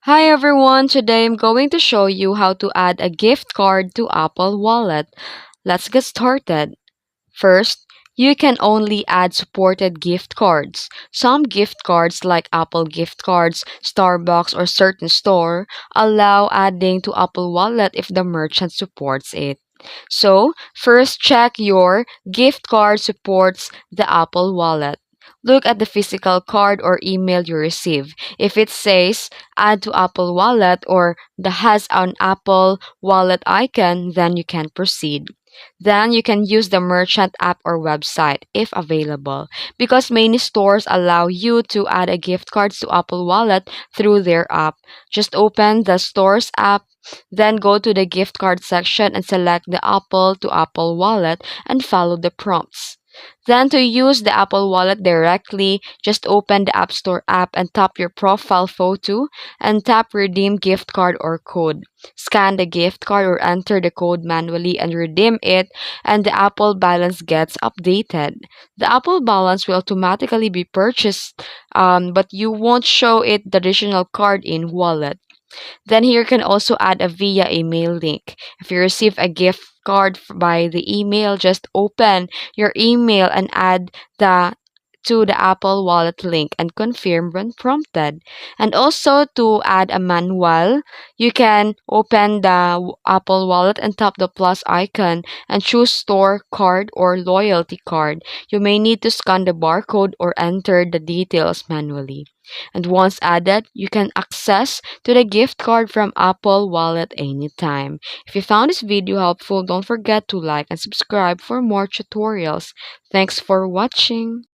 Hi everyone, today I'm going to show you how to add a gift card to Apple Wallet. Let's get started. First, you can only add supported gift cards. Some gift cards like Apple gift cards, Starbucks, or certain store allow adding to Apple Wallet if the merchant supports it. So, first check your gift card supports the Apple Wallet. Look at the physical card or email you receive. If it says add to Apple Wallet or the has an Apple Wallet icon, then you can proceed. Then you can use the merchant app or website if available because many stores allow you to add a gift cards to Apple Wallet through their app. Just open the store's app, then go to the gift card section and select the Apple to Apple Wallet and follow the prompts. Then to use the Apple Wallet directly, just open the App Store app and tap your profile photo and tap redeem gift card or code. Scan the gift card or enter the code manually and redeem it, and the Apple balance gets updated. The Apple balance will automatically be purchased, but you won't show it the additional card in wallet. Then here you can also add a via email link. If you receive a gift card by the email, just open your email and add the to the Apple Wallet link and confirm when prompted. And also to add a manual, you can open the Apple Wallet and tap the plus icon and choose store card or loyalty card. You may need to scan the barcode or enter the details manually. And once added, you can access to the gift card from Apple Wallet anytime. If you found this video helpful, don't forget to like and subscribe for more tutorials. Thanks for watching.